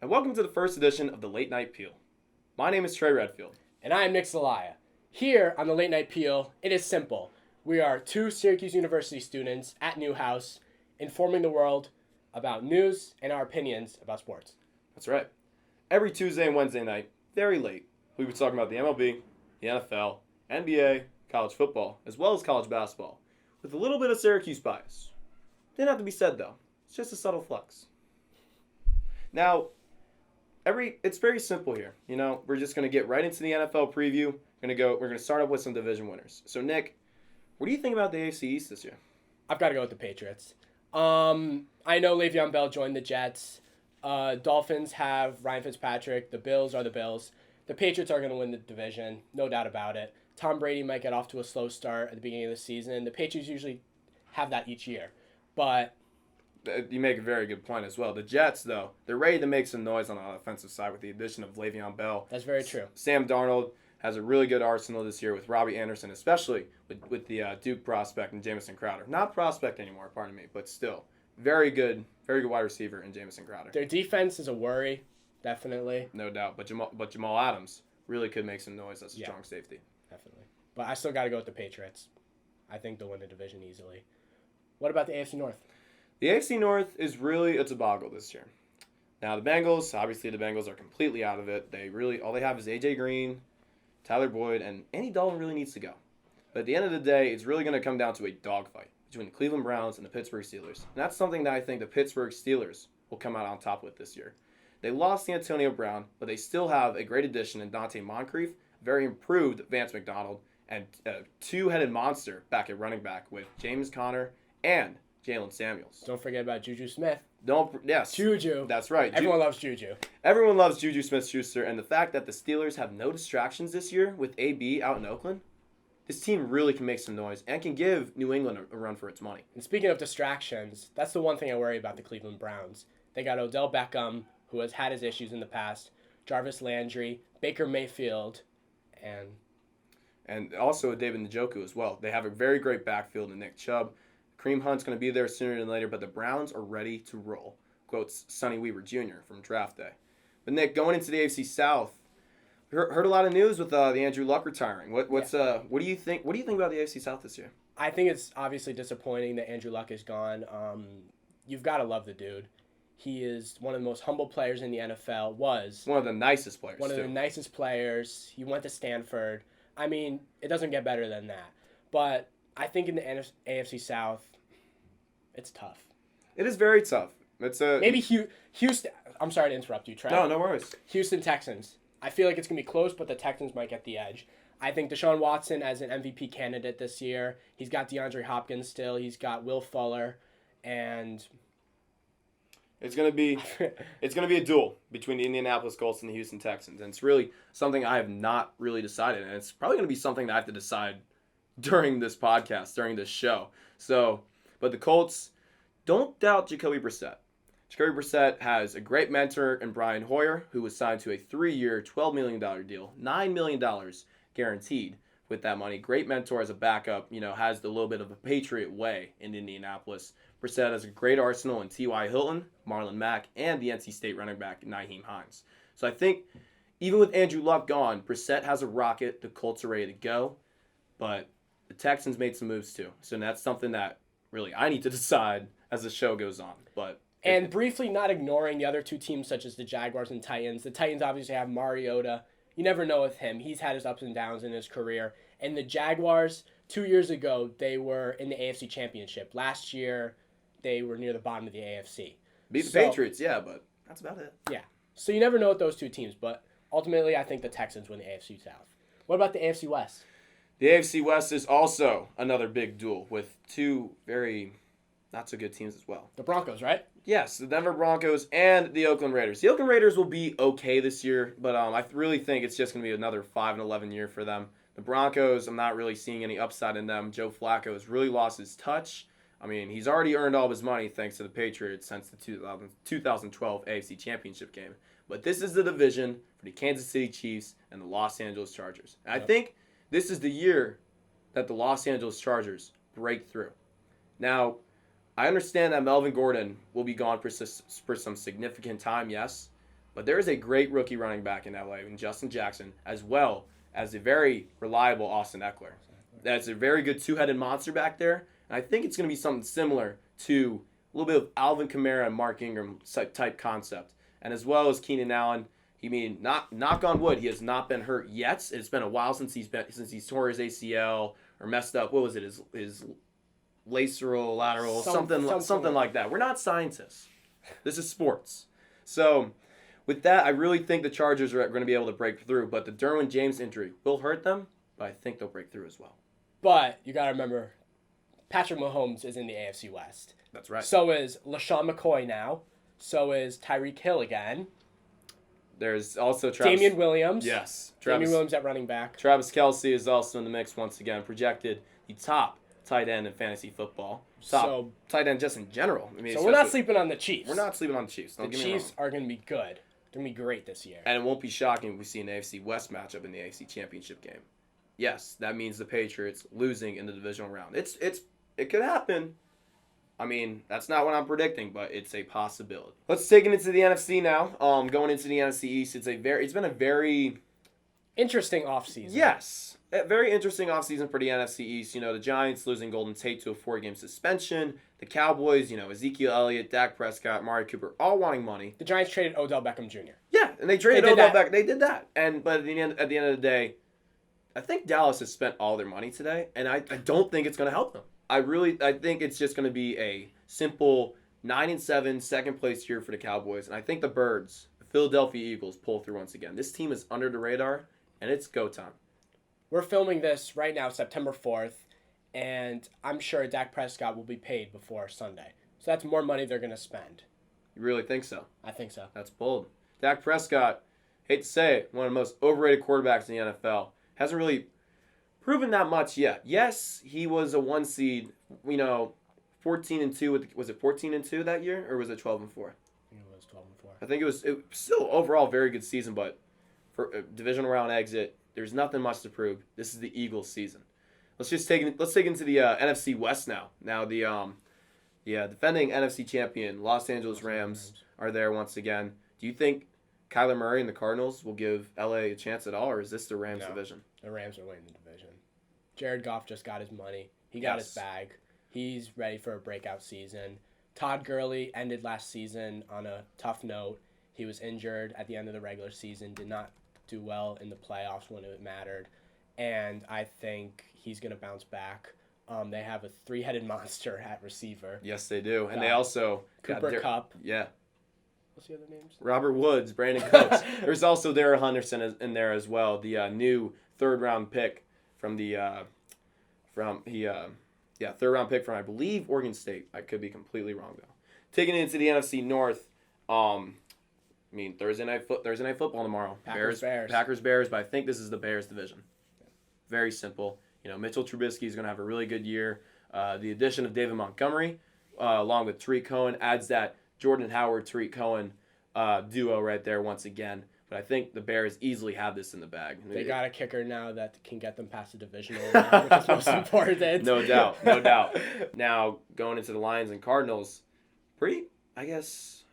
And welcome to the first edition of the Late Night Peel. My name is Trey Redfield. And I am Nick Zelaya. Here on the Late Night Peel, it is simple. We are two Syracuse University students at Newhouse informing the world about news and our opinions about sports. That's right. Every Tuesday and Wednesday night, very late, we'll be talking about the MLB, the NFL, NBA, college football, as well as college basketball, with a little bit of Syracuse bias. Didn't have to be said though. It's just a subtle flex. Now, it's very simple here. We're just going to get right into the NFL preview. We're going to start up with some division winners. So Nick, what do you think about the AFC East this year? I've got to go with the Patriots. I know Le'Veon Bell joined the Jets. Dolphins have Ryan Fitzpatrick. The Bills are the Bills. The Patriots are going to win the division, no doubt about it. Tom Brady might get off to a slow start at the beginning of the season. The Patriots usually have that each year. But you make a very good point as well. The Jets, though, they're ready to make some noise on the offensive side with the addition of Le'Veon Bell. That's very true. Sam Darnold has a really good arsenal this year with Robbie Anderson, especially with the Duke prospect and Jamison Crowder. Not prospect anymore, pardon me, but still very good wide receiver in Jamison Crowder. Their defense is a worry, definitely. No doubt, but Jamal Adams really could make some noise as a strong safety. Definitely. But I still got to go with the Patriots. I think they'll win the division easily. What about the AFC North? The AFC North is really a debacle this year. Now the Bengals are completely out of it. All they have is AJ Green, Tyler Boyd, and Andy Dalton really needs to go. But at the end of the day, it's really going to come down to a dogfight between the Cleveland Browns and the Pittsburgh Steelers. And that's something that I think the Pittsburgh Steelers will come out on top with this year. They lost Antonio Brown, but they still have a great addition in Dante Moncrief, very improved Vance McDonald, and a two-headed monster back at running back with James Conner and Jalen Samuels. Don't forget about Juju Smith. Yes. Juju. That's right. Everyone loves Juju. Everyone loves Juju Smith-Schuster, and the fact that the Steelers have no distractions this year with AB out in Oakland, this team really can make some noise and can give New England a run for its money. And speaking of distractions, that's the one thing I worry about the Cleveland Browns. They got Odell Beckham, who has had his issues in the past, Jarvis Landry, Baker Mayfield, and also David Njoku as well. They have a very great backfield in Nick Chubb. Kareem Hunt's going to be there sooner than later, but the Browns are ready to roll, quotes Sonny Weaver Jr. from draft day. But Nick, going into the AFC South, heard a lot of news with the Andrew Luck retiring. What do you think? What do you think about the AFC South this year? I think it's obviously disappointing that Andrew Luck is gone. You've got to love the dude. He is one of the most humble players in the NFL. Was one of the nicest players. One of the nicest players. He went to Stanford. I mean, it doesn't get better than that. But I think in the AFC South, it's tough. It is very tough. Maybe Houston. I'm sorry to interrupt you, Trey. No worries. Houston Texans. I feel like it's going to be close, but the Texans might get the edge. I think Deshaun Watson as an MVP candidate this year. He's got DeAndre Hopkins still. He's got Will Fuller, and it's going to be a duel between the Indianapolis Colts and the Houston Texans, and it's really something I have not really decided, and it's probably going to be something that I have to decide during this podcast, during this show. But the Colts, don't doubt Jacoby Brissett. Jacoby Brissett has a great mentor in Brian Hoyer, who was signed to a 3-year, $12 million deal, $9 million guaranteed with that money. Great mentor as a backup, has a little bit of a Patriot way in Indianapolis. Brissett has a great arsenal in T.Y. Hilton, Marlon Mack, and the NC State running back, Nyheim Hines. So I think even with Andrew Luck gone, Brissett has a rocket. The Colts are ready to go. But the Texans made some moves too. So that's something that really I need to decide as the show goes on. And briefly, not ignoring the other two teams such as the Jaguars and Titans. The Titans obviously have Mariota. You never know with him. He's had his ups and downs in his career. And the Jaguars, 2 years ago, they were in the AFC Championship. Last year, they were near the bottom of the AFC. Beat the Patriots, yeah, but that's about it. Yeah. So you never know with those two teams. But ultimately, I think the Texans win the AFC South. What about the AFC West? The AFC West is also another big duel with two very not so good teams as well. The Broncos, right? Yes, the Denver Broncos and the Oakland Raiders. The Oakland Raiders will be okay this year, but I really think it's just going to be another 5-11 year for them. The Broncos, I'm not really seeing any upside in them. Joe Flacco has really lost his touch. I mean, he's already earned all of his money thanks to the Patriots since the 2012 AFC Championship game. But this is the division for the Kansas City Chiefs and the Los Angeles Chargers. And I think this is the year that the Los Angeles Chargers break through. Now, I understand that Melvin Gordon will be gone for some significant time, yes. But there is a great rookie running back in LA in Justin Jackson, as well as a very reliable Austin Eckler. That's a very good two-headed monster back there. And I think it's going to be something similar to a little bit of Alvin Kamara and Mark Ingram type concept. And as well as Keenan Allen. Knock on wood, he has not been hurt yet. It's been a while since he tore his ACL or messed up. What was it? His lateral, something like that. We're not scientists. This is sports. So with that, I really think the Chargers are going to be able to break through. But the Derwin James injury will hurt them, but I think they'll break through as well. But you got to remember, Patrick Mahomes is in the AFC West. That's right. So is LaShawn McCoy now. So is Tyreek Hill again. There's also Damian Williams. Yes. Damian Williams at running back. Travis Kelce is also in the mix once again. Projected the top tight end in fantasy football. Top tight end just in general. So we're not sleeping on the Chiefs. We're not sleeping on the Chiefs. The Chiefs are going to be good. They're going to be great this year. And it won't be shocking if we see an AFC West matchup in the AFC Championship game. Yes, that means the Patriots losing in the divisional round. It could happen. That's not what I'm predicting, but it's a possibility. Let's take it into the NFC now. Going into the NFC East, it's been a very interesting offseason. Yes, a very interesting offseason for the NFC East. The Giants losing Golden Tate to a 4-game suspension. The Cowboys, Ezekiel Elliott, Dak Prescott, Amari Cooper, all wanting money. The Giants traded Odell Beckham Jr. Yeah, and they traded Odell Beckham. They did that, but at the end of the day, I think Dallas has spent all their money today, and I don't think it's going to help them. I think it's just going to be a simple 9-7 second place year for the Cowboys, and I think the Birds, the Philadelphia Eagles, pull through once again. This team is under the radar, and it's go time. We're filming this right now, September 4th, and I'm sure Dak Prescott will be paid before Sunday. So that's more money they're going to spend. You really think so? I think so. That's bold. Dak Prescott, hate to say it, one of the most overrated quarterbacks in the NFL, hasn't really proven that much yet. Yes, he was a 1 seed, 14-2. Was it 14-2 that year, or was it 12-4? I think it was 12-4. I think it was still overall a very good season, but for a divisional round exit, there's nothing much to prove. This is the Eagles' season. Let's take into the NFC West now. Now the defending NFC champion Los Angeles Rams are there once again. Do you think Kyler Murray and the Cardinals will give LA a chance at all, or is this the Rams division? The Rams are winning the division. Jared Goff just got his money. He got his bag. He's ready for a breakout season. Todd Gurley ended last season on a tough note. He was injured at the end of the regular season, did not do well in the playoffs when it mattered, and I think he's going to bounce back. They have a 3-headed monster at receiver. Yes, they do. And they also Cooper Kupp. Yeah. What's the other names? Robert Woods, Brandon Cooks. There's also Darrell Henderson in there as well, the new third-round pick from third-round pick from, I believe, Oregon State. I could be completely wrong, though. Taking it into the NFC North, Thursday night football tomorrow. Packers, Bears, but I think this is the Bears division. Very simple. Mitchell Trubisky is going to have a really good year. The addition of David Montgomery, along with Tariq Cohen, adds that Jordan Howard, Tariq Cohen duo right there once again. But I think the Bears easily have this in the bag. They got a kicker now that can get them past the divisional round, which is most important. No doubt. Now, going into the Lions and Cardinals, I guess...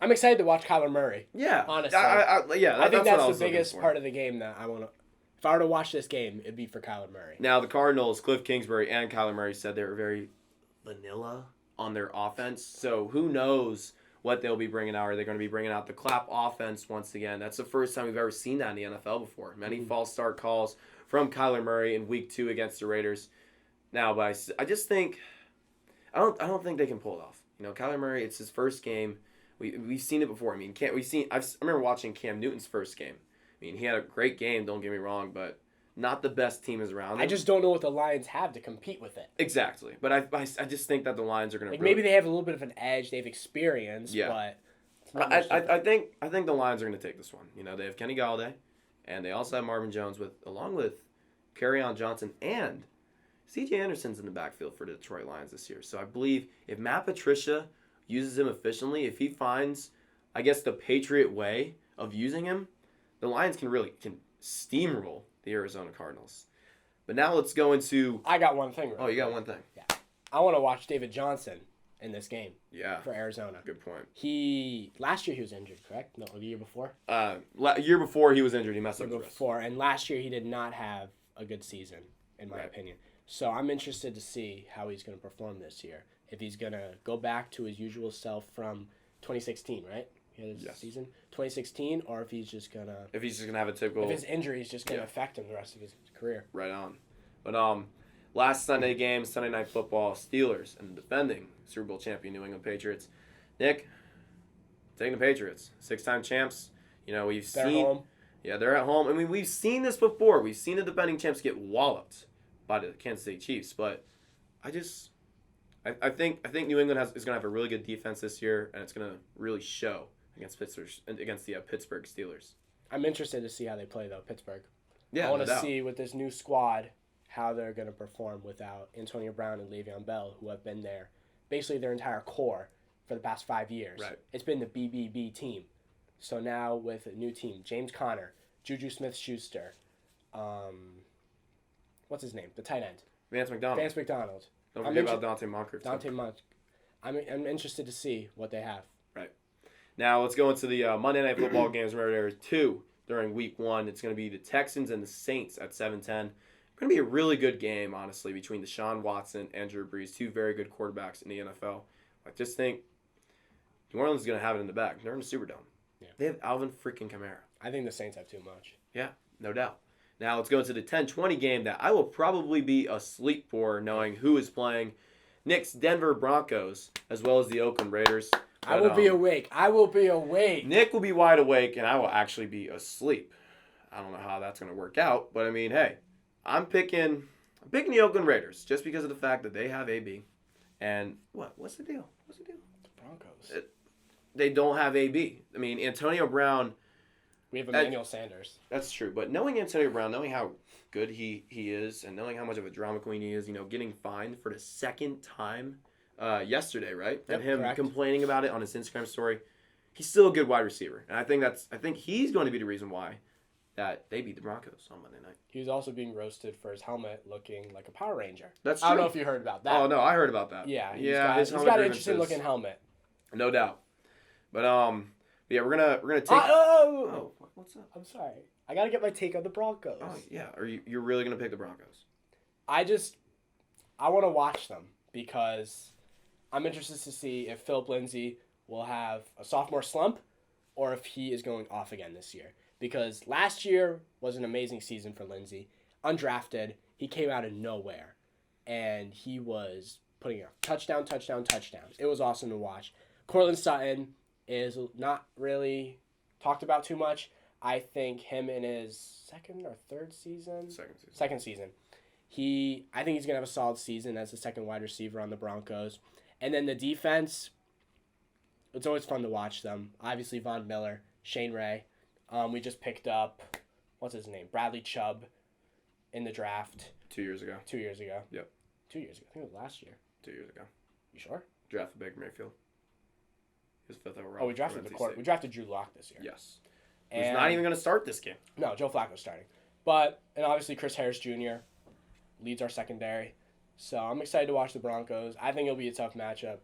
I'm excited to watch Kyler Murray. Yeah. Honestly. I think that's the biggest part of the game that I want to... If I were to watch this game, it'd be for Kyler Murray. Now, the Cardinals, Cliff Kingsbury and Kyler Murray said they were very vanilla on their offense. So who knows what they'll be bringing out. Are they going to be bringing out the clap offense once again? That's the first time we've ever seen that in the NFL before. Many false start calls from Kyler Murray in Week 2 against the Raiders. Now, but I just think I don't think they can pull it off. Kyler Murray, it's his first game. We've seen it before. I remember watching Cam Newton's first game. He had a great game, don't get me wrong, but not the best team is around him. I just don't know what the Lions have to compete with it. Exactly. But I just think that the Lions are going to... maybe they have a little bit of an edge. They have experience, but... I think the Lions are going to take this one. They have Kenny Galladay, and they also have Marvin Jones along with Kerryon Johnson, and C.J. Anderson's in the backfield for the Detroit Lions this year. So I believe if Matt Patricia uses him efficiently, if he finds, I guess, the Patriot way of using him, the Lions can steamroll the Arizona Cardinals. But now let's go into... I got one thing. You got one thing. Yeah. I want to watch David Johnson in this game Yeah. for Arizona. Good point. Last year he was injured, correct? No, the year before? Year before he was injured, he messed up his wrist. Before, and last year he did not have a good season, in my opinion. So I'm interested to see how he's going to perform this year. If he's going to go back to his usual self from 2016, right? His season 2016, or if he's just gonna have a typical, if his injury is just gonna affect him the rest of his career. Right on. But last Sunday game, Sunday Night Football, Steelers and the defending Super Bowl champion New England Patriots. Nick, taking the Patriots, 6-time champs. You know, They're home. Yeah, they're at home. I mean, we've seen this before. We've seen the defending champs get walloped by the Kansas City Chiefs, but I think New England is going to have a really good defense this year, and it's going to really show against the Pittsburgh Steelers. I'm interested to see how they play though, Pittsburgh. Yeah, I want to see with this new squad how they're going to perform without Antonio Brown and Le'Veon Bell, who have been there basically their entire core for the past 5 years. Right. It's been the BBB team. So now with a new team, James Conner, Juju Smith-Schuster, what's his name? The tight end. Vance McDonald. Don't forget about Dante Moncrief. I'm interested to see what they have. Right. Now let's go into the Monday Night Football games. Remember, there are 2 during Week 1. It's going to be the Texans and the Saints at 7:10. Going to be a really good game, honestly, between Deshaun Watson and Drew Brees, 2 very good quarterbacks in the NFL. I just think New Orleans is going to have it in the bag. They're in the Superdome. Yeah. They have Alvin freaking Kamara. I think the Saints have too much. Yeah, no doubt. Now let's go into the 10:20 game that I will probably be asleep for, knowing who is playing. Nick's Denver Broncos, as well as the Oakland Raiders. But, I will be awake. Nick will be wide awake, and I will actually be asleep. I don't know how that's going to work out, but I mean, hey, I'm picking the Oakland Raiders just because of the fact that they have AB. And what's the deal? The Broncos. They don't have AB. I mean, Antonio Brown. We have Emmanuel Sanders. That's true, but knowing Antonio Brown, knowing how good he is, and knowing how much of a drama queen he is, getting fined for the second time yesterday, right? Yep, and him correct. complaining about it on his Instagram story. He's still a good wide receiver, and I think he's going to be the reason why that they beat the Broncos on Monday night. He was also being roasted for his helmet looking like a Power Ranger. That's true. I don't know if you heard about that. Oh no, I heard about that. Yeah, he's got an interesting looking helmet. No doubt, but yeah, we're gonna take. What's up? I'm sorry. I gotta get my take on the Broncos. Oh yeah, you're really gonna pick the Broncos? I want to watch them because I'm interested to see if Philip Lindsay will have a sophomore slump or if he is going off again this year. Because last year was an amazing season for Lindsay. Undrafted, he came out of nowhere, and he was putting up touchdown. It was awesome to watch. Cortland Sutton is not really talked about too much. I think him in his second season. I think he's going to have a solid season as the second wide receiver on the Broncos. And then the defense, it's always fun to watch them. Obviously, Von Miller, Shane Ray. We just picked up, what's his name? Bradley Chubb in the draft. 2 years ago. 2 years ago. Yep. 2 years ago. I think it was last year. 2 years ago. You sure? Drafted Baker Mayfield. He was 5th overall. Oh, we drafted Drew Lock this year. Yes. He's not even going to start this game. No, Joe Flacco's starting. And obviously Chris Harris Jr. leads our secondary. So I'm excited to watch the Broncos. I think it'll be a tough matchup.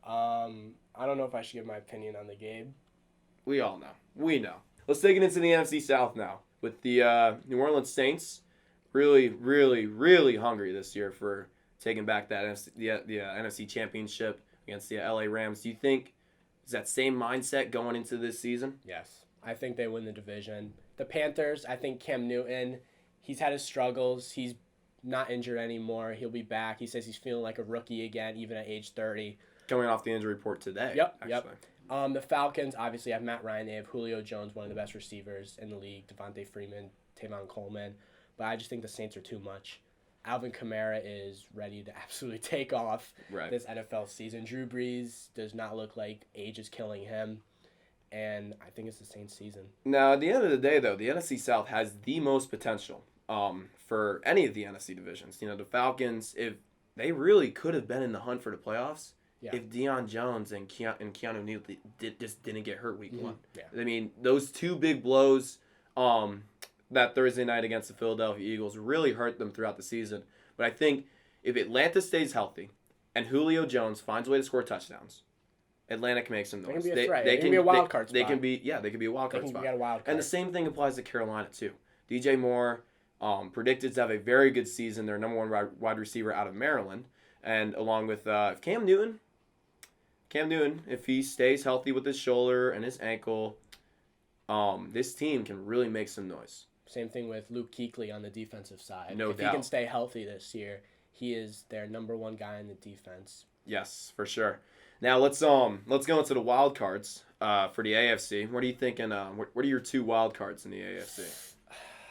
I don't know if I should give my opinion on the game. We all know. We know. Let's take it into the NFC South now with the New Orleans Saints. Really, really, really hungry this year for taking back that NFC Championship against the LA Rams. Do you think is that same mindset going into this season? Yes. I think they win the division. The Panthers, I think Cam Newton, he's had his struggles. He's not injured anymore. He'll be back. He says he's feeling like a rookie again, even at age 30. Coming off the injury report today. Yep. The Falcons obviously have Matt Ryan. They have Julio Jones, one of the best receivers in the league. Devontae Freeman, Tavon Coleman. But I just think the Saints are too much. Alvin Kamara is ready to absolutely take off this NFL season. Drew Brees does not look like age is killing him. And I think it's the Saints season. Now, at the end of the day, though, the NFC South has the most potential for any of the NFC divisions. The Falcons, if they really could have been in the hunt for the playoffs, if Deion Jones and Keanu Neal just didn't get hurt week one. Yeah. I mean, those two big blows that Thursday night against the Philadelphia Eagles really hurt them throughout the season. But I think if Atlanta stays healthy and Julio Jones finds a way to score touchdowns, Atlanta can make some They noise. can be a threat. They can be a wild card spot. They can be a wild card spot. Get a wild card. And the same thing applies to Carolina too. DJ Moore predicted to have a very good season. Their number one wide receiver out of Maryland, and along with Cam Newton, if he stays healthy with his shoulder and his ankle, this team can really make some noise. Same thing with Luke Kuechly on the defensive side. No doubt. If he can stay healthy this year, he is their number one guy in the defense. Yes, for sure. Now let's go into the wild cards for the AFC. What are you thinking? What are your 2 wild cards in the AFC?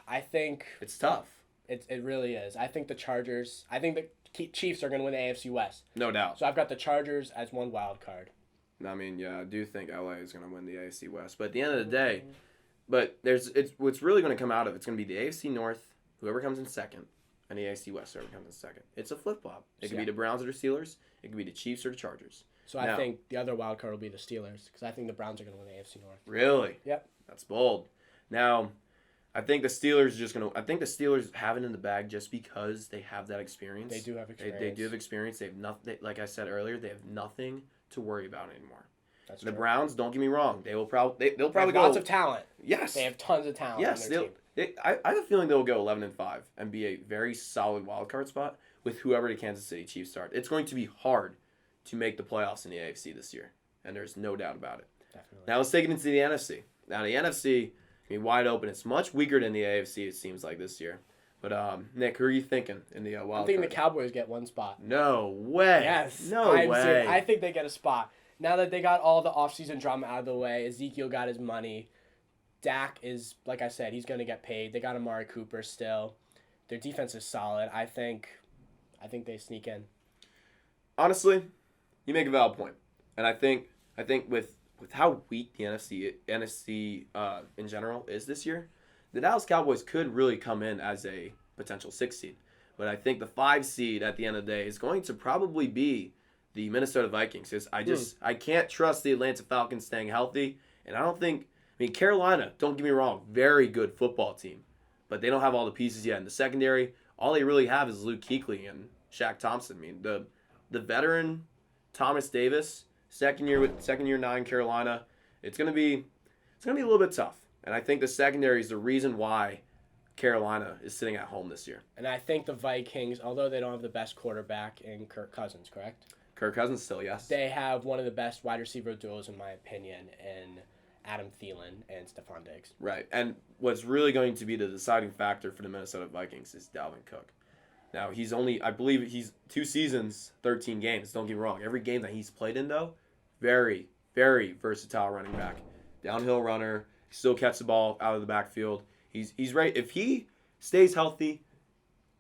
I think it's tough. It really is. I think the Chargers. I think the Chiefs are going to win the AFC West. No doubt. So I've got the Chargers as one wild card. I mean, yeah, I do think LA is going to win the AFC West, but at the end of the day, what's really going to come out of it's going to be the AFC North, whoever comes in second, and the AFC West, whoever comes in second. It's a flip flop. It could be the Browns or the Steelers. It could be the Chiefs or the Chargers. So I think the other wild card will be the Steelers because I think the Browns are going to win the AFC North. Really? Yep. That's bold. Now, I think the Steelers have it in the bag just because they have that experience. They do have experience. They do have experience. They have nothing. Like I said earlier, they have nothing to worry about anymore. That's the true. Browns, don't get me wrong, they'll probably go lots of talent. Yes. They have tons of talent. Yes, on their team. I have a feeling they'll go 11-5 and be a very solid wild card spot with whoever the Kansas City Chiefs start. It's going to be hard to make the playoffs in the AFC this year, and there's no doubt about it. Definitely. Now let's take it into the NFC. Now the NFC, I mean, wide open. It's much weaker than the AFC. It seems like this year. But Nick, who are you thinking in the wild card? I'm thinking the Cowboys get one spot. No way. Yes. No way. Serious. I think they get a spot. Now that they got all the offseason drama out of the way, Ezekiel got his money. Dak is, like I said, he's going to get paid. They got Amari Cooper still. Their defense is solid. I think they sneak in. Honestly, you make a valid point. And I think with how weak the NFC in general is this year, the Dallas Cowboys could really come in as a potential 6 seed. But I think the 5 seed at the end of the day is going to probably be the Minnesota Vikings. I can't trust the Atlanta Falcons staying healthy. And I mean, Carolina, don't get me wrong, very good football team. But they don't have all the pieces yet in the secondary. All they really have is Luke Kuechly and Shaq Thompson. I mean, the veteran Thomas Davis, second year 9 Carolina, it's gonna be a little bit tough. And I think the secondary is the reason why Carolina is sitting at home this year. And I think the Vikings, although they don't have the best quarterback in Kirk Cousins, correct? Kirk Cousins still, yes. They have one of the best wide receiver duos, in my opinion, in Adam Thielen and Stephon Diggs. Right. And what's really going to be the deciding factor for the Minnesota Vikings is Dalvin Cook. Now, I believe he's 2 seasons, 13 games. Don't get me wrong. Every game that he's played in, though, very, very versatile running back. Downhill runner, still catch the ball out of the backfield. He's right. If he stays healthy,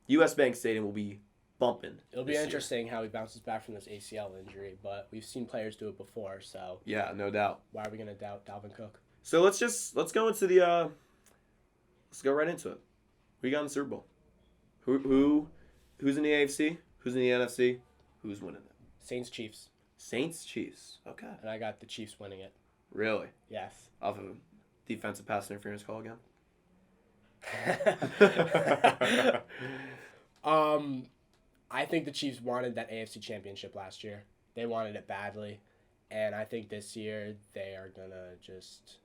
U.S. Bank Stadium will be bumping. It'll be interesting how he bounces back from this ACL injury, but we've seen players do it before, so yeah, no doubt. Why are we gonna doubt Dalvin Cook? So let's go into the let's go right into it. Who you got in the Super Bowl? Who's in the AFC? Who's in the NFC? Who's winning it? Saints Chiefs. Saints Chiefs. Okay. And I got the Chiefs winning it. Really? Yes. Off of a defensive pass interference call again? I think the Chiefs wanted that AFC championship last year. They wanted it badly. And I think this year they are going to just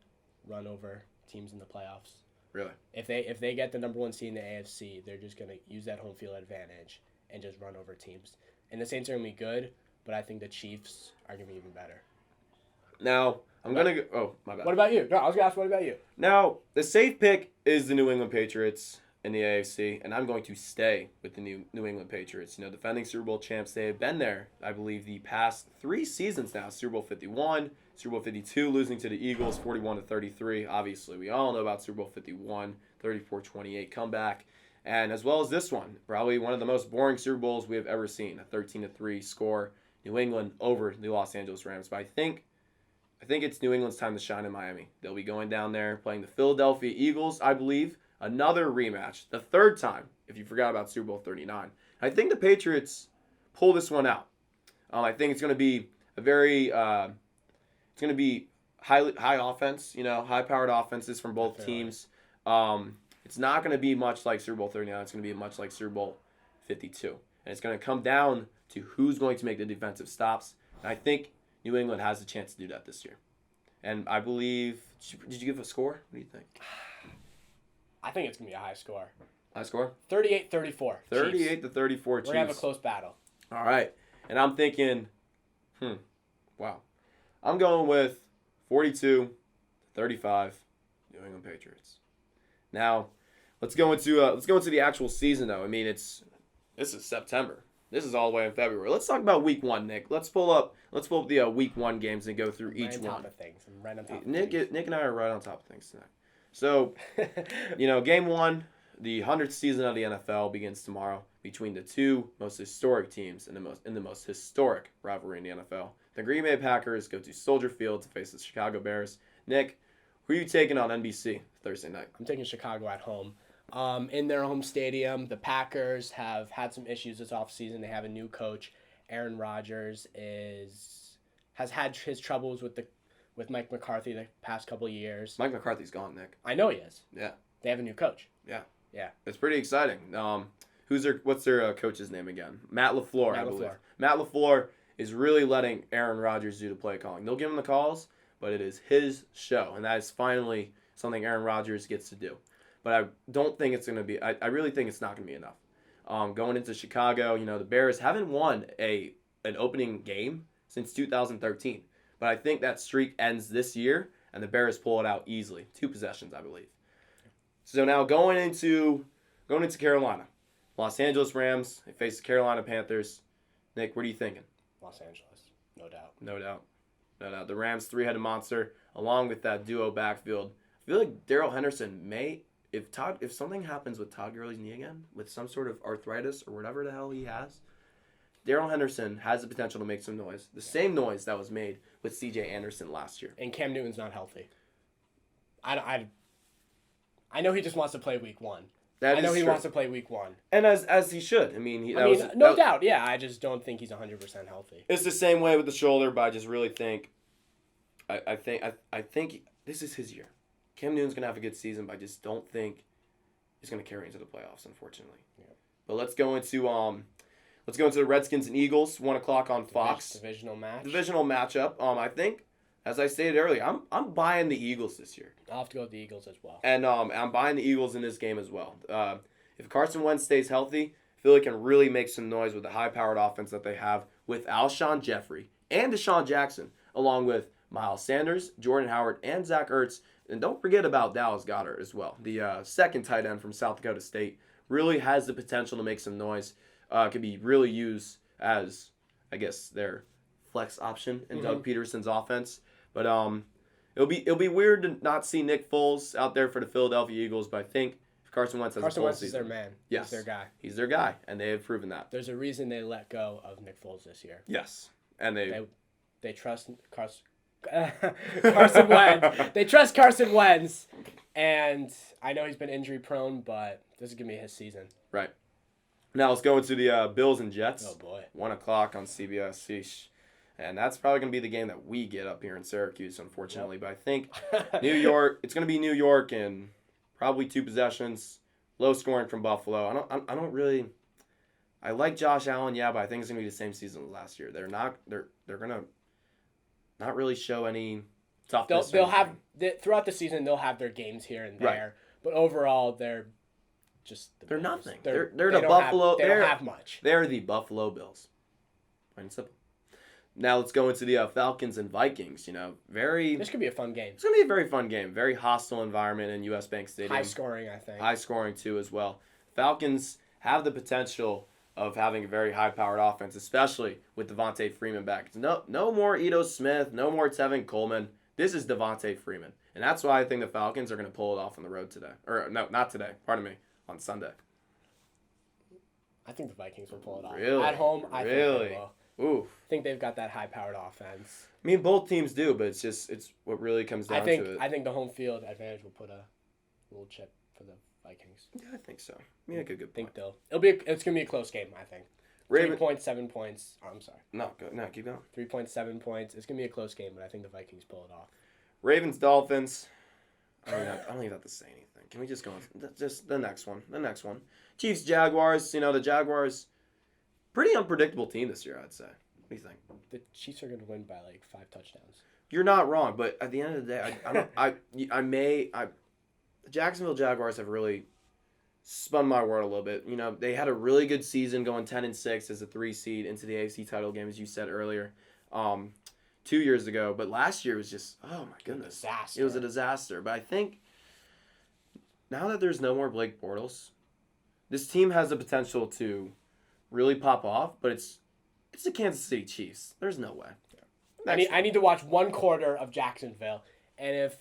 run over teams in the playoffs. Really? If they get the number 1 seed in the AFC, they're just going to use that home field advantage and just run over teams. And the Saints are going to be good, but I think the Chiefs are going to be even better. Now, I'm going to go... Oh, my bad. What about you? No, I was going to ask, what about you? Now, the safe pick is the New England Patriots in the AFC, and I'm going to stay with the New England Patriots. You know, defending Super Bowl champs, they have been there, I believe, the past 3 seasons now. Super Bowl 51, Super Bowl 52, losing to the Eagles 41-33. Obviously, we all know about Super Bowl 51, 34-28 comeback. And as well as this one, probably one of the most boring Super Bowls we have ever seen, a 13-3 score, New England over the Los Angeles Rams. But I think it's New England's time to shine in Miami. They'll be going down there playing the Philadelphia Eagles, I believe. Another rematch, the 3rd time, if you forgot about Super Bowl 39. I think the Patriots pull this one out. I think it's going to be a very, it's going to be high offense, high-powered offenses from both teams. It's not going to be much like Super Bowl 39. It's going to be much like Super Bowl 52. And it's going to come down to who's going to make the defensive stops. And I think New England has a chance to do that this year. And I believe, did you give a score? What do you think? I think it's going to be a high score. High score? 38-34. 38-34 Chiefs. We're going to have a close battle. All right. And I'm thinking, wow. I'm going with 42-35 New England Patriots. Now, let's go into the actual season though. I mean, this is September. This is all the way in February. Let's talk about week 1, Nick. Let's pull up the week 1 games and go through each one. I'm right on top of Nick things. and I are right on top of things tonight. So, game 1, the 100th season of the NFL begins tomorrow between the two most historic teams in the most historic rivalry in the NFL. The Green Bay Packers go to Soldier Field to face the Chicago Bears. Nick, who are you taking on NBC Thursday night? I'm taking Chicago at home. In their home stadium, the Packers have had some issues this offseason. They have a new coach. Aaron Rodgers has had his troubles with Mike McCarthy the past couple of years. Mike McCarthy's gone, Nick. I know he is. Yeah. They have a new coach. Yeah. Yeah. It's pretty exciting. What's their coach's name again? Matt LaFleur, I believe. Matt LaFleur is really letting Aaron Rodgers do the play calling. They'll give him the calls, but it is his show, and that is finally something Aaron Rodgers gets to do. But I don't think it's going to be – I really think it's not going to be enough. Going into Chicago, the Bears haven't won an opening game since 2013. But I think that streak ends this year, and the Bears pull it out easily. 2 possessions, I believe. So now going into Carolina. Los Angeles Rams, they face the Carolina Panthers. Nick, what are you thinking? Los Angeles, no doubt. No doubt. The Rams' 3-headed monster, along with that duo backfield. I feel like Darrell Henderson may – if something happens with Todd Gurley's knee again, with some sort of arthritis or whatever the hell he has, Darrell Henderson has the potential to make some noise. The same noise that was made with C.J. Anderson last year. And Cam Newton's not healthy. I know he just wants to play week 1. I know he wants to play week 1. And as he should. I mean, no doubt. Yeah, I just don't think he's 100% healthy. It's the same way with the shoulder, but I just really think I think this is his year. Cam Newton's going to have a good season, but I just don't think he's going to carry into the playoffs, unfortunately. Yeah. But let's go into the Redskins and Eagles, 1:00 on Fox. Divisional matchup. I think, as I stated earlier, I'm buying the Eagles this year. I'll have to go with the Eagles as well. And I'm buying the Eagles in this game as well. If Carson Wentz stays healthy, I feel he can really make some noise with the high-powered offense that they have with Alshon Jeffrey and Deshaun Jackson, along with Miles Sanders, Jordan Howard, and Zach Ertz. And don't forget about Dallas Goedert as well. The second tight end from South Dakota State really has the potential to make some noise. Could be really used as, I guess, their flex option in Doug Peterson's offense. But it'll be weird to not see Nick Foles out there for the Philadelphia Eagles. But I think if Carson Wentz has a full Wentz is their man. Yes, he's their guy. He's their guy, and they have proven that. There's a reason they let go of Nick Foles this year. Yes, and they trust Carson Wentz. They trust Carson Wentz, and I know he's been injury prone, but this is gonna be his season. Right. Now let's go into the Bills and Jets. Oh boy. 1:00 on CBS. Sheesh. And that's probably gonna be the game that we get up here in Syracuse, unfortunately. Yep. But I think New York. It's gonna be New York and probably 2 possessions. Low scoring from Buffalo. I don't really. I like Josh Allen, yeah, but I think it's gonna be the same season as last year. They're gonna not really show any toughness. They'll have throughout the season. They'll have their games here and there, right. But overall, they're just they're Bills. Nothing. They're the Buffalo. They don't have much. They're the Buffalo Bills. Plain and simple. Now let's go into the Falcons and Vikings. This could be a fun game. It's gonna be a very fun game. Very hostile environment in U.S. Bank Stadium. High scoring, I think. High scoring too as well. Falcons have the potential of having a very high-powered offense, especially with Devontae Freeman back. No more Ito Smith, no more Tevin Coleman. This is Devontae Freeman. And that's why I think the Falcons are going to pull it off on the road today. Or, no, not today. Pardon me. On Sunday. I think the Vikings will pull it off. Really? At home, I think they will. Oof. I think they've got that high-powered offense. I mean, both teams do, but it's what really comes down to it. I think the home field advantage will put a little chip for the Vikings. Yeah, I think so. You make a good point. It's gonna be a close game, I think. 3.7 points. Oh, I'm sorry. No, keep going. 3.7 points. It's gonna be a close game, but I think the Vikings pull it off. Ravens Dolphins. I don't even have to say anything. Can we just go on? Just the next one. Chiefs Jaguars. The Jaguars pretty unpredictable team this year, I'd say. What do you think? The Chiefs are going to win by like 5 touchdowns. You're not wrong, but at the end of the day, the Jacksonville Jaguars have really spun my world a little bit. You know, they had a really good season going 10-6 as a 3 seed into the AFC title game, as you said earlier, 2 years ago. But last year was just, oh my goodness, Disaster. It was a disaster. But I think now that there's no more Blake Bortles, this team has the potential to really pop off. But it's the Kansas City Chiefs. There's no way. I need to watch one quarter of Jacksonville, and if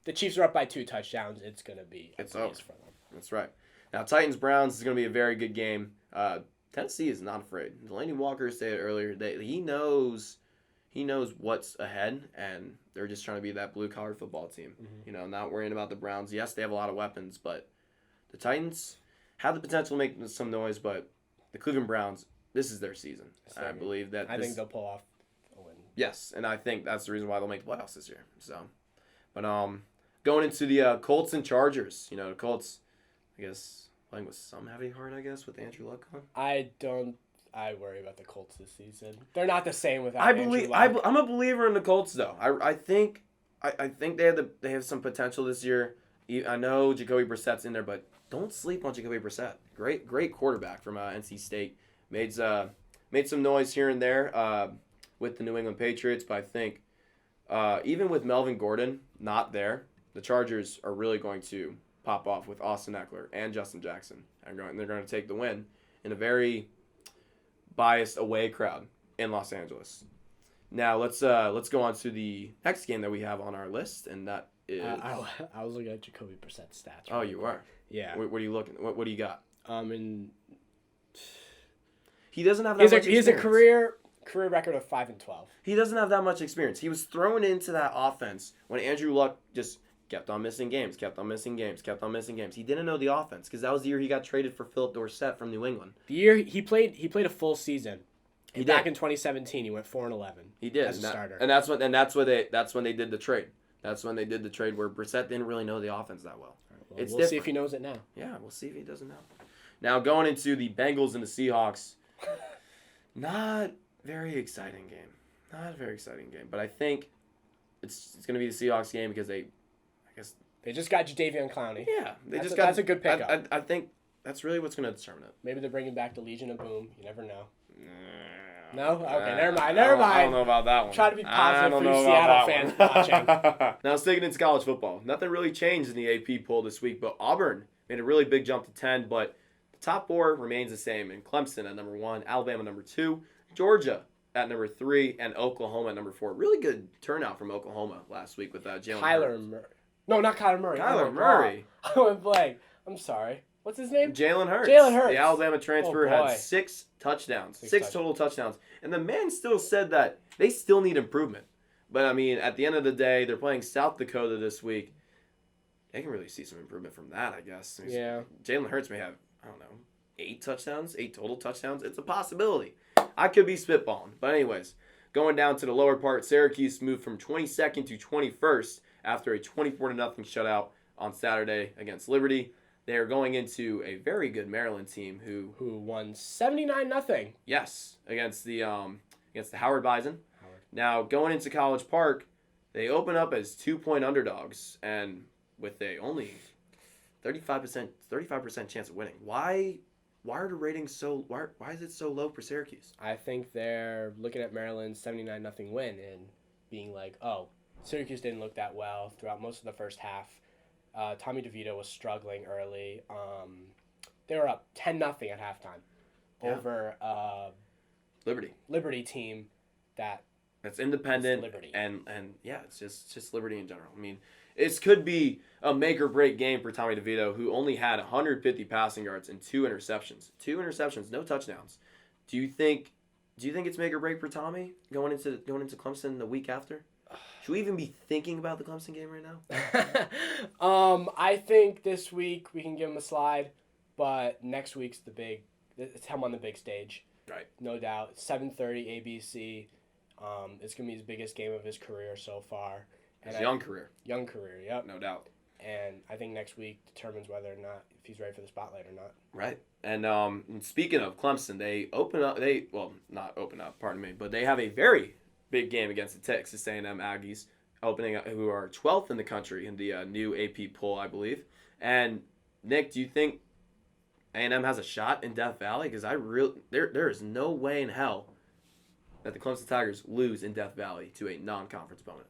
the Chiefs are up by 2 touchdowns, it's going to be a breeze for them. That's right. Now, Titans-Browns is going to be a very good game. Tennessee is not afraid. Delaney Walker said earlier that he knows what's ahead, and they're just trying to be that blue-collar football team. Mm-hmm. You know, not worrying about the Browns. Yes, they have a lot of weapons, but the Titans have the potential to make some noise, but the Cleveland Browns, this is their season. I believe that I think they'll pull off a win. Yes, and I think that's the reason why they'll make the playoffs this year. So, but going into the Colts and Chargers, you know, the Colts, I guess, playing with some heavy heart, I guess, with Andrew Luck on. I worry about the Colts this season. They're not the same without Andrew Luck. I'm a believer in the Colts, though. I think they have some potential this year. I know Jacoby Brissett's in there, but don't sleep on Jacoby Brissett. Great quarterback from NC State. Made some noise here and there with the New England Patriots, but I think even with Melvin Gordon not there, the Chargers are really going to pop off with Austin Eckler and Justin Jackson. They're going to take the win in a very biased away crowd in Los Angeles. Now let's go on to the next game that we have on our list, and that is. I was looking at Jacoby Brissett's stats. Oh, you are. Yeah. What are you looking? What do you got? He doesn't have that much experience. He has a career record of 5-12. He doesn't have that much experience. He was thrown into that offense when Andrew Luck just kept on missing games. He didn't know the offense because that was the year he got traded for Philip Dorsett from New England. The year he played a full season. Back in 2017, he went 4-11. He did as a starter, and that's when they did the trade. That's when they did the trade where Brissett didn't really know the offense that well. We'll see if he knows it now. Yeah, we'll see if he doesn't know. Now going into the Bengals and the Seahawks, not very exciting game. But I think it's going to be the Seahawks game because they just got Jadeveon Clowney. Yeah, that's a good pickup. I think that's really what's going to determine it. Maybe they're bringing back the Legion of Boom. You never know. No? Okay, never mind. I don't know about that one. Try to be positive for you Seattle fans watching. Now, sticking into college football. Nothing really changed in the AP poll this week, but Auburn made a really big jump to 10, but the top 4 remains the same, and Clemson at number 1, Alabama number 2, Georgia at number 3, and Oklahoma at number 4. Really good turnout from Oklahoma last week with Jalen Hurts. Murray. No, not Kyler Murray. Kyler Murray. I went blank. I'm sorry. What's his name? Jalen Hurts. The Alabama transfer had 6 touchdowns. 6 total touchdowns. And the man still said that they still need improvement. But, I mean, at the end of the day, they're playing South Dakota this week. They can really see some improvement from that, I guess. Yeah. Jalen Hurts may have, 8 total touchdowns. It's a possibility. I could be spitballing. But anyways, going down to the lower part, Syracuse moved from 22nd to 21st after a 24-0 shutout on Saturday against Liberty. They are going into a very good Maryland team who won 79-0. Yes, against the Howard Bison. Now going into College Park, they open up as 2-point underdogs and with a only 35% chance of winning. Why are the ratings so? Why is it so low for Syracuse? I think they're looking at Maryland's 79-0 win and being like, oh, Syracuse didn't look that well throughout most of the first half. Tommy DeVito was struggling early. They were up 10-0 at halftime over Liberty team that's independent Liberty. and yeah, it's just Liberty in general. I mean, it could be a make or break game for Tommy DeVito, who only had 150 passing yards and 2 interceptions. 2 interceptions, no touchdowns. Do you think it's make or break for Tommy going into Clemson the week after? Should we even be thinking about the Clemson game right now? I think this week we can give him a slide, but next week's it's him on the big stage. Right. No doubt. 7:30 ABC. It's going to be his biggest game of his career so far. His young career. Young career, yep. No doubt. And I think next week determines whether or not if he's ready for the spotlight or not. Right. And speaking of Clemson, they open up. Not open up. Pardon me, but they have a very big game against the Texas A&M Aggies, opening up, who are 12th in the country in the new AP poll, I believe. And Nick, do you think A&M has a shot in Death Valley? Because there is no way in hell that the Clemson Tigers lose in Death Valley to a non-conference opponent.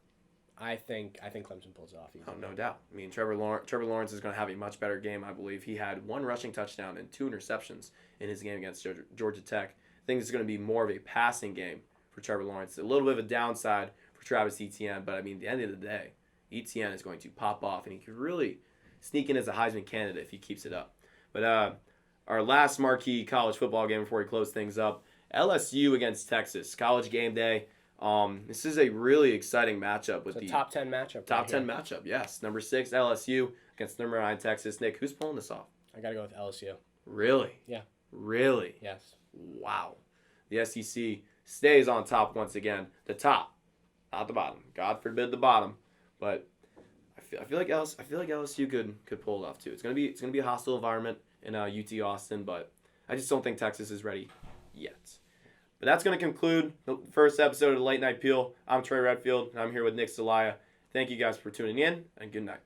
I think Clemson pulls it off. Oh, no doubt. I mean, Trevor Lawrence is going to have a much better game, I believe. He had 1 rushing touchdown and 2 interceptions in his game against Georgia Tech. I think it's going to be more of a passing game for Trevor Lawrence. A little bit of a downside for Travis Etienne, but I mean, at the end of the day, Etienne is going to pop off, and he could really sneak in as a Heisman candidate if he keeps it up. But our last marquee college football game before we close things up, LSU against Texas, College Game Day. This is a really exciting matchup with it's a the top 10 matchup. Top 10 matchup, yes. Number 6 LSU against number 9 Texas. Nick, who's pulling this off? I gotta go with LSU. Really? Yeah. Really? Yes. Wow. The SEC stays on top once again. The top, not the bottom. God forbid the bottom, but I feel like LSU could pull it off too. It's gonna be a hostile environment in UT Austin, but I just don't think Texas is ready yet. But that's going to conclude the first episode of the Late Night Peel. I'm Trey Redfield, and I'm here with Nick Zelaya. Thank you guys for tuning in, and good night.